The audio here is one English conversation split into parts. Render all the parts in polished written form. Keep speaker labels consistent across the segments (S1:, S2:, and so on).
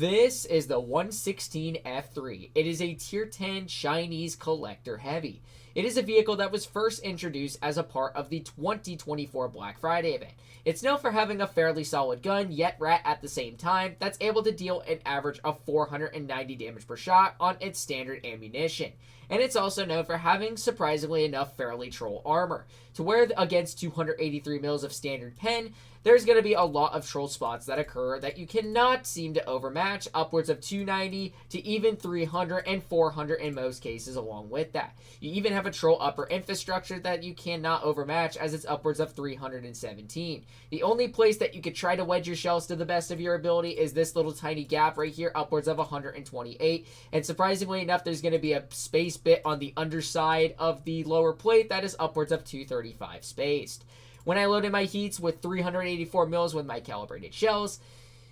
S1: This is the 116F3. It is a Tier 10 Chinese collector heavy. It is a vehicle that was first introduced as a part of the 2024 Black Friday event. It's known for having a fairly solid gun, yet at the same time, that's able to deal an average of 490 damage per shot on its standard ammunition. And it's also known for having, surprisingly enough, fairly troll armor. To where against 283 mils of standard pen, there's going to be a lot of troll spots that occur that you cannot seem to overmatch, upwards of 290 to even 300 and 400 in most cases along with that. You even have a troll upper infrastructure that you cannot overmatch, as it's upwards of 317. The only place that you could try to wedge your shells to the best of your ability is this little tiny gap right here, upwards of 128. And surprisingly enough, there's going to be a space bit on the underside of the lower plate that is upwards of 235 spaced. When I loaded my heats with 384 mils with my calibrated shells,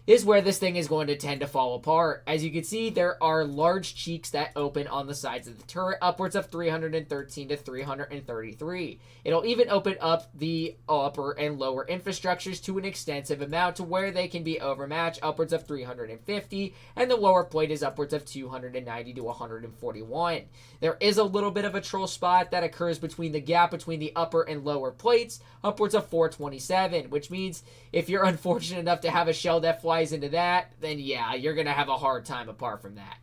S1: is where this thing is going to tend to fall apart. As you can see, there are large cheeks that open on the sides of the turret, upwards of 313 to 333. It'll even open up the upper and lower infrastructures to an extensive amount to where they can be overmatched, upwards of 350, and the lower plate is upwards of 290 to 141. There is a little bit of a troll spot that occurs between the gap between the upper and lower plates, upwards of 427, which means if you're unfortunate enough to have a shell that flies into that, then yeah, you're going to have a hard time apart from that.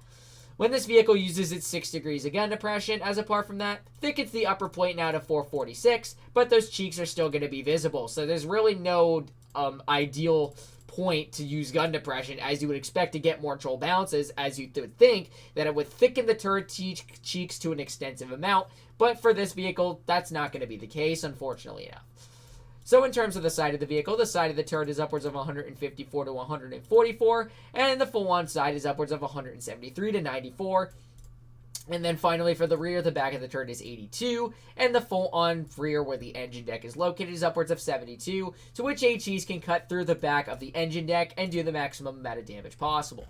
S1: When this vehicle uses its 6 degrees of gun depression, as apart from that, thickens the upper plate now to 446, but those cheeks are still going to be visible, so there's really no ideal point to use gun depression, as you would expect to get more troll bounces, as you would think that it would thicken the turret cheeks to an extensive amount, but for this vehicle, that's not going to be the case, unfortunately enough. So in terms of the side of the vehicle, the side of the turret is upwards of 154 to 144, and the full-on side is upwards of 173 to 94. And then finally for the rear, the back of the turret is 82, and the full-on rear where the engine deck is located is upwards of 72, to which HEs can cut through the back of the engine deck and do the maximum amount of damage possible.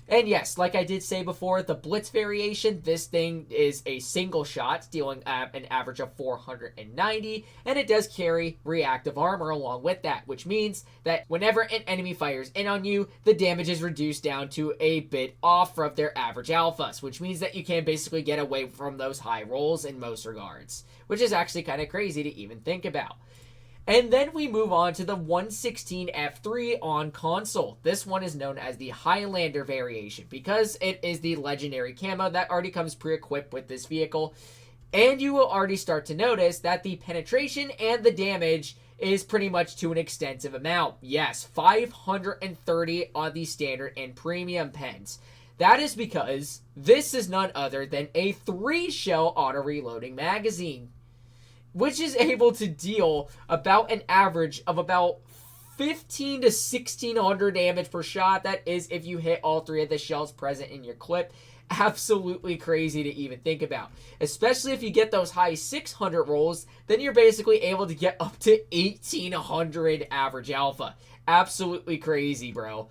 S1: And yes, like I did say before, the Blitz variation, this thing is a single shot, dealing an average of 490, and it does carry reactive armor along with that, which means that whenever an enemy fires in on you, the damage is reduced down to a bit off from their average alphas, which means that you can basically get away from those high rolls in most regards, which is actually kind of crazy to even think about. And then we move on to the 116F3 on console. This one is known as the Highlander variation because it is the legendary camo that already comes pre-equipped with this vehicle. And you will already start to notice that the penetration and the damage is pretty much to an extensive amount. Yes, 530 on the standard and premium pens. That is because this is none other than a 3-shell auto-reloading magazine, which is able to deal about an average of about 15 to 1600 damage per shot. That is if you hit all 3 of the shells present in your clip. Absolutely crazy to even think about. Especially if you get those high 600 rolls, then you're basically able to get up to 1800 average alpha. Absolutely crazy, bro.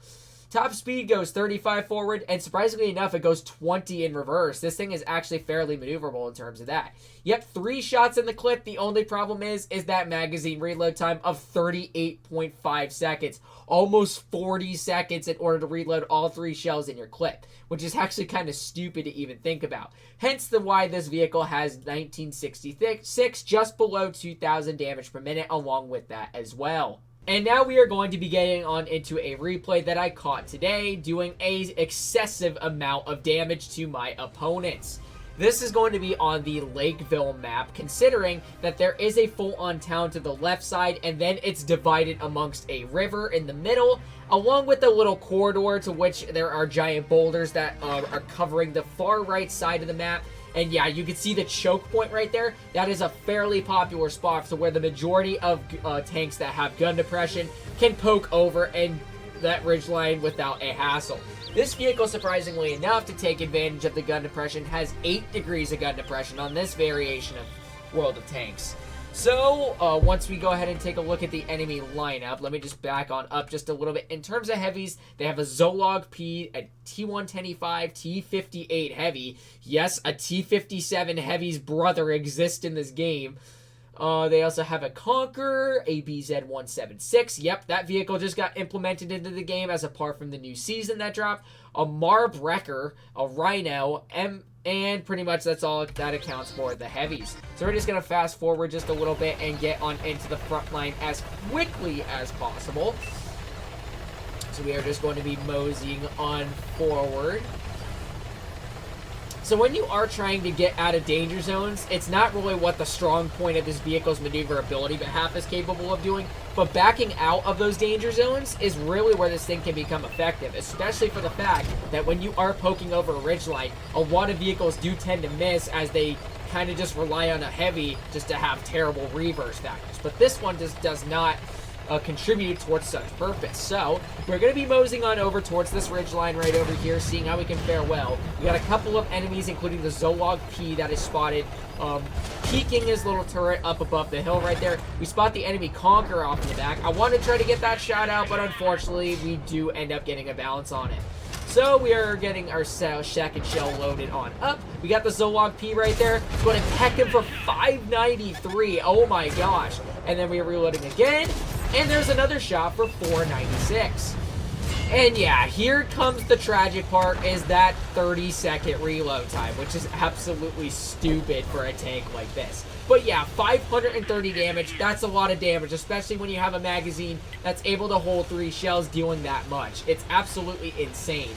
S1: Top speed goes 35 forward, and surprisingly enough, it goes 20 in reverse. This thing is actually fairly maneuverable in terms of that. Yep, 3 shots in the clip. The only problem is that magazine reload time of 38.5 seconds. Almost 40 seconds in order to reload all 3 shells in your clip, which is actually kind of stupid to even think about. Hence why this vehicle has 1966, just below 2,000 damage per minute, along with that as well. And now we are going to be getting on into a replay that I caught today, doing an excessive amount of damage to my opponents. This is going to be on the Lakeville map, considering that there is a full-on town to the left side, and then it's divided amongst a river in the middle, along with a little corridor to which there are giant boulders that are covering the far right side of the map. And yeah, you can see the choke point right there. That is a fairly popular spot to where the majority of tanks that have gun depression can poke over and that ridgeline without a hassle. This vehicle, surprisingly enough, to take advantage of the gun depression, has 8 degrees of gun depression on this variation of World of Tanks. So, once we go ahead and take a look at the enemy lineup, let me just back on up just a little bit. In terms of heavies, they have a Zolog P, a T-110E5, T-58 Heavy. Yes, a T-57 Heavy's brother exists in this game. They also have a Conqueror, a BZ-176. Yep, that vehicle just got implemented into the game as a part from the new season that dropped. A Marb Wrecker, a Rhino, and pretty much that's all that accounts for the heavies. So we're just going to fast forward just a little bit and get on into the front line as quickly as possible. So we are just going to be moseying on forward. So when you are trying to get out of danger zones, it's not really what the strong point of this vehicle's maneuverability but half is capable of doing. But backing out of those danger zones is really where this thing can become effective, especially for the fact that when you are poking over a ridgeline, a lot of vehicles do tend to miss as they kind of just rely on a heavy just to have terrible reverse factors. But this one just does not contribute towards such purpose. So we're going to be moseying on over towards this ridge line right over here, seeing how we can fare well. We got a couple of enemies, including the Zolog P that is spotted peeking his little turret up above the hill right there. We spot the enemy Conqueror off in the back. I want to try to get that shot out, but unfortunately we do end up getting a balance on it. So we are getting our shack and shell loaded on up. We got the Zolog P right there. Going to peck him for 593. Oh my gosh. And then we are reloading again. And there's another shot for 496. And yeah, here comes the tragic part, is that 30-second reload time, which is absolutely stupid for a tank like this. But yeah, 530 damage, that's a lot of damage, especially when you have a magazine that's able to hold 3 shells dealing that much. It's absolutely insane.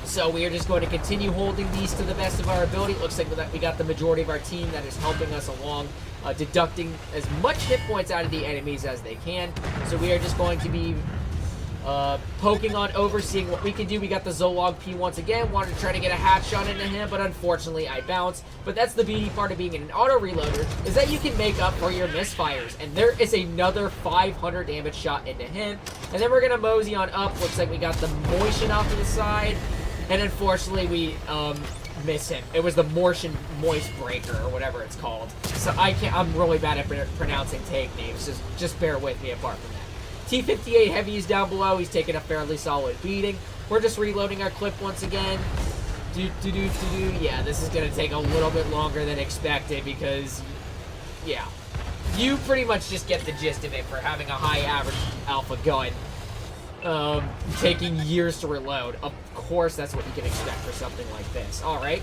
S1: So we are just going to continue holding these to the best of our ability. It looks like we got the majority of our team that is helping us along, deducting as much hit points out of the enemies as they can. So we are just going to be poking on over, seeing what we can do. We got the Zolog P once again. Wanted to try to get a hat shot into him, but unfortunately I bounced. But that's the beauty part of being an auto reloader, is that you can make up for your misfires. And there is another 500 damage shot into him. And then we're going to mosey on up. Looks like we got the Motion off to the side. And unfortunately, we miss him. It was the Moist Breaker, or whatever it's called. So I'm really bad at pronouncing tank names. Just bear with me apart from that. T-58 Heavy is down below. He's taking a fairly solid beating. We're just reloading our clip once again. Yeah, this is going to take a little bit longer than expected because, yeah. You pretty much just get the gist of it for having a high average alpha gun. Taking years to reload. Of course, that's what you can expect for something like this. Alright.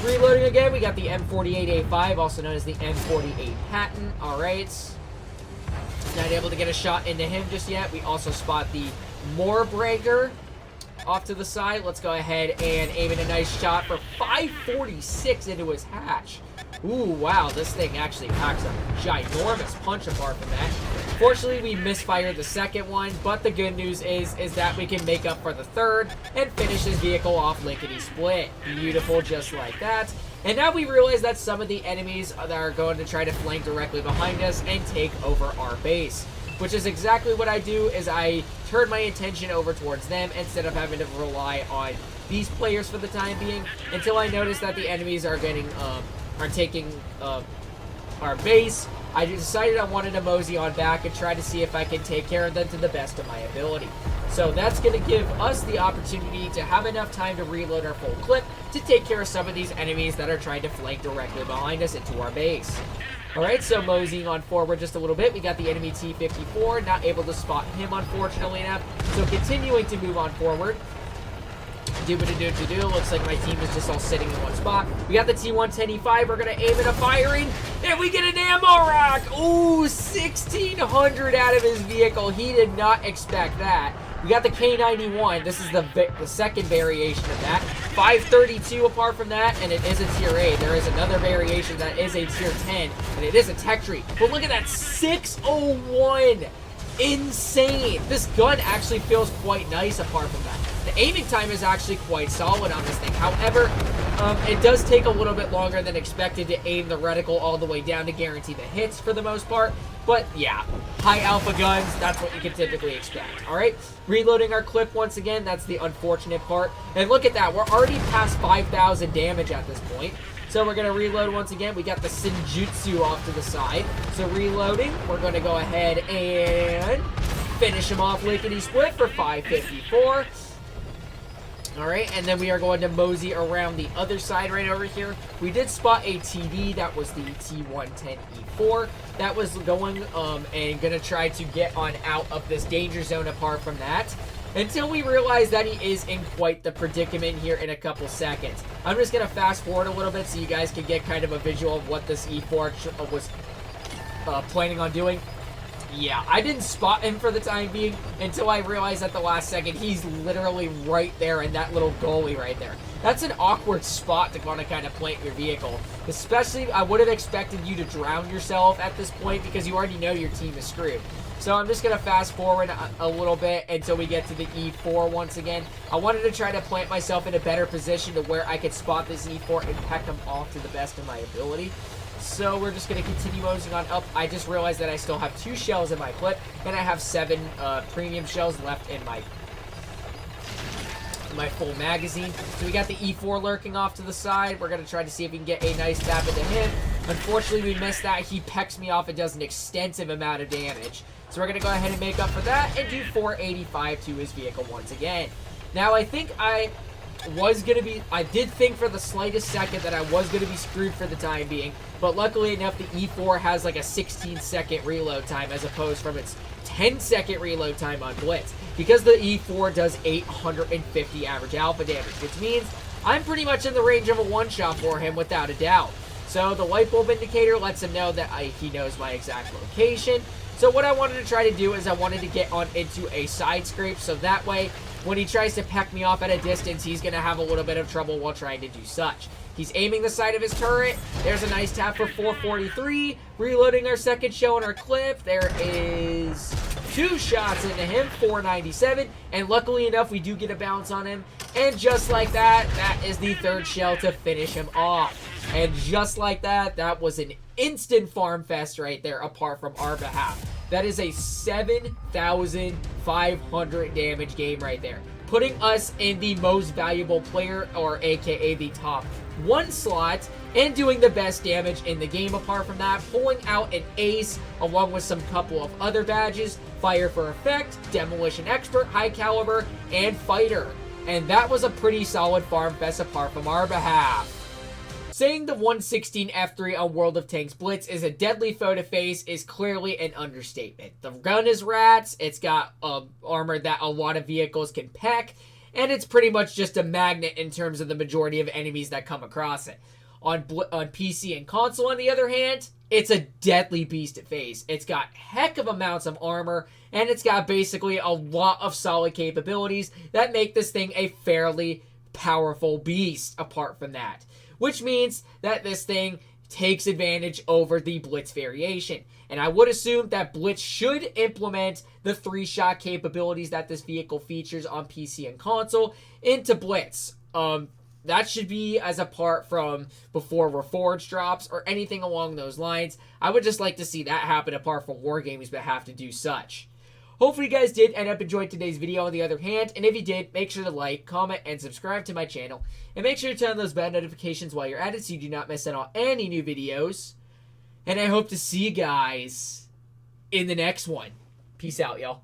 S1: Reloading again, we got the M48A5, also known as the M48 Patton. Alright. Not able to get a shot into him just yet. We also spot the Moorbreaker off to the side. Let's go ahead and aim in a nice shot for 546 into his hatch. Ooh, wow, this thing actually packs a ginormous punch apart from that. Fortunately, we misfired the second one, but the good news is that we can make up for the third and finish his vehicle off lickety-split. Beautiful, just like that. And now we realize that some of the enemies that are going to try to flank directly behind us and take over our base. Which is exactly what I do, is I turn my attention over towards them instead of having to rely on these players for the time being, until I notice that the enemies are taking our base. I decided I wanted to mosey on back and try to see if I can take care of them to the best of my ability. So that's going to give us the opportunity to have enough time to reload our full clip to take care of some of these enemies that are trying to flank directly behind us into our base. Alright, so moseying on forward just a little bit. We got the enemy T-54, not able to spot him unfortunately enough. So continuing to move on forward. Looks like my team is just all sitting in one spot. We got the T-110E5. We're going to aim at a firing. And we get an ammo rack. Ooh, 1,600 out of his vehicle. He did not expect that. We got the K91. This is the second variation of that. 532 apart from that, and it is a tier 8. There is another variation that is a tier 10, and it is a tech tree. But look at that, 601. Insane. This gun actually feels quite nice apart from that. The aiming time is actually quite solid on this thing. However, it does take a little bit longer than expected to aim the reticle all the way down to guarantee the hits for the most part. But yeah, high alpha guns, that's what you can typically expect. Alright, reloading our clip once again, that's the unfortunate part. And look at that, we're already past 5,000 damage at this point. So we're going to reload once again. We got the Senjutsu off to the side. So reloading, we're going to go ahead and finish him off lickety-split for 554. All right, and then we are going to mosey around the other side right over here. We did spot a TD. That was the T110E4. That was going and going to try to get on out of this danger zone apart from that, until we realize that he is in quite the predicament here in a couple seconds. I'm just going to fast forward a little bit so you guys can get kind of a visual of what this E4 was planning on doing. Yeah, I didn't spot him for the time being until I realized at the last second he's literally right there in that little goalie right there. That's an awkward spot to want to kind of plant your vehicle. Especially, I would have expected you to drown yourself at this point because you already know your team is screwed. So I'm just going to fast forward a little bit until we get to the E4 once again. I wanted to try to plant myself in a better position to where I could spot this E4 and peck him off to the best of my ability. So we're just going to continue moseying on up. I just realized that I still have 2 shells in my clip, and I have 7 premium shells left in my full magazine. So we got the E4 lurking off to the side. We're going to try to see if we can get a nice tap into him. Unfortunately, we missed that. He pecks me off and does an extensive amount of damage. So we're going to go ahead and make up for that and do 485 to his vehicle once again. Now, I think I did think for the slightest second that I was going to be screwed for the time being, but luckily enough, the E4 has like a 16-second reload time as opposed from its 10-second reload time on Blitz, because the E4 does 850 average alpha damage, which means I'm pretty much in the range of a one-shot for him without a doubt. So the light bulb indicator lets him know that he knows my exact location. So what I wanted to try to do is I wanted to get on into a side scrape, so that way when he tries to peck me off at a distance, he's going to have a little bit of trouble while trying to do such. He's aiming the side of his turret. There's a nice tap for 443. Reloading our second shell in our clip. There is 2 shots into him, 497. And luckily enough, we do get a bounce on him. And just like that, that is the 3rd shell to finish him off. And just like that, that was an instant farm fest right there apart from our behalf. That is a 7,500 damage game right there, putting us in the most valuable player, or aka the top 1 slot, and doing the best damage in the game apart from that, pulling out an ace along with some couple of other badges: Fire for Effect, Demolition Expert, High Caliber, and Fighter. And that was a pretty solid farm fest apart from our behalf. Saying the 116 F3 on World of Tanks Blitz is a deadly foe to face is clearly an understatement. The gun is rats, it's got armor that a lot of vehicles can peck, and it's pretty much just a magnet in terms of the majority of enemies that come across it. On PC and console, on the other hand, it's a deadly beast to face. It's got heck of amounts of armor, and it's got basically a lot of solid capabilities that make this thing a fairly powerful beast apart from that. Which means that this thing takes advantage over the Blitz variation. And I would assume that Blitz should implement the 3-shot capabilities that this vehicle features on PC and console into Blitz. That should be as apart from before Reforged drops or anything along those lines. I would just like to see that happen apart from Wargaming's behalf to do such. Hopefully you guys did end up enjoying today's video on the other hand, and if you did, make sure to like, comment, and subscribe to my channel, and make sure to turn on those bell notifications while you're at it so you do not miss out on any new videos, and I hope to see you guys in the next one. Peace out, y'all.